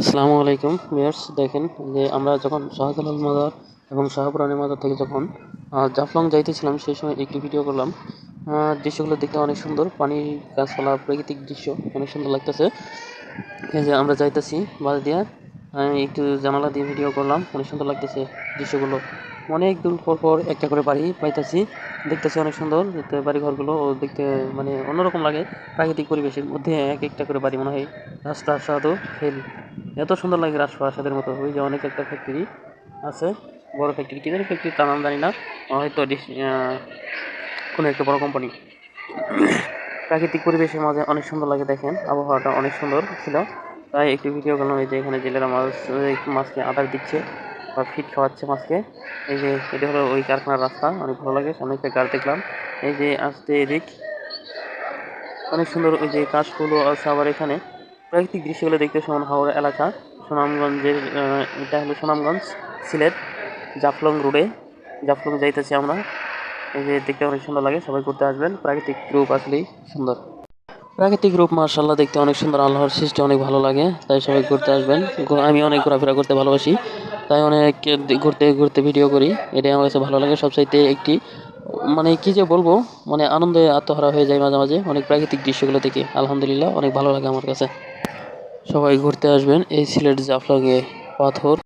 আসসালামু আলাইকুম ভিউয়ার্স, দেখেন যে আমরা যখন শাহজালাল মাজার এবং শাহপুরানের মাজার থেকে যখন জাফলং যাইতেছিলাম সেই সময় একটি ভিডিও করলাম। দৃশ্যগুলো দেখতে অনেক সুন্দর, পানি, গাছপালা, প্রাকৃতিক দৃশ্য অনেক সুন্দর লাগতেছে। এই যে আমরা যাইতেছি বাস দিয়া, আমি একটু জানালা দিয়ে ভিডিও করলাম, অনেক সুন্দর লাগতেছে দৃশ্যগুলো। অনেক দূর পর পর একটা করে বাড়ি পাইতেছি, দেখতেছি অনেক সুন্দর দেখতে বাড়ি ঘরগুলো, ও দেখতে মানে অন্যরকম লাগে। প্রাকৃতিক পরিবেশের মধ্যে এক একটা করে বাড়ি মনে হয় রাজপ্রাসাদ ও ফেল, এত সুন্দর লাগে রাজপ্রাসাদের মতো। ওই যে অনেক একটা ফ্যাক্টরি আছে, বড় ফ্যাক্টরি, কি জানি ফ্যাক্টরি তার নাম জানি না, হয়তো কোনো একটা বড় কোম্পানি। প্রাকৃতিক পরিবেশের মাঝে অনেক সুন্দর লাগে, দেখেন আবহাওয়াটা অনেক সুন্দর ছিল। তাই একটি ভিডিও করলাম। এই যে এখানে জেলেরা মাছকে আদার দিচ্ছে বা ফিট খাওয়াচ্ছে মাছকে। এই যে এটা হলো ওই কারখানার রাস্তা, অনেক ভালো লাগে। সামনে একটা গাছ দেখলাম, এই যে আসতে এদিক অনেক সুন্দর। ওই যে কাশফুলও আছে আবার এখানে। প্রাকৃতিক দৃশ্যগুলো দেখতে সুমন হাওড় এলাকা, সুনামগঞ্জের, এটা হলো সুনামগঞ্জ, সিলেট, জাফলং রোডে। জাফলং যাইতেছি আমরা। এই যে দেখতে অনেক সুন্দর লাগে, সবাই ঘুরতে আসবেন। প্রাকৃতিক রূপ আসলেই সুন্দর। প্রাকৃতিক রূপ মাশাআল্লাহ দেখতে অনেক সুন্দর, আল্লাহর সৃষ্টি অনেক ভালো লাগে, তাই সবাই ঘুরতে আসবেন। আমি অনেক ঘোরাফেরা করতে ভালোবাসি, তাই অনেক ঘুরতে ঘুরতে ভিডিও করি। এটাই আমার কাছে ভালো লাগে সবচাইতে একটি, মানে কি যে বলবো, মানে আনন্দে আত্মহারা হয়ে যায় মাঝে মাঝে অনেক প্রাকৃতিক দৃশ্যগুলো দেখে। আলহামদুলিল্লাহ অনেক ভালো লাগে আমার কাছে। সবাই ঘুরতে আসবেন এই সিলেট জাফলং এ। পাথর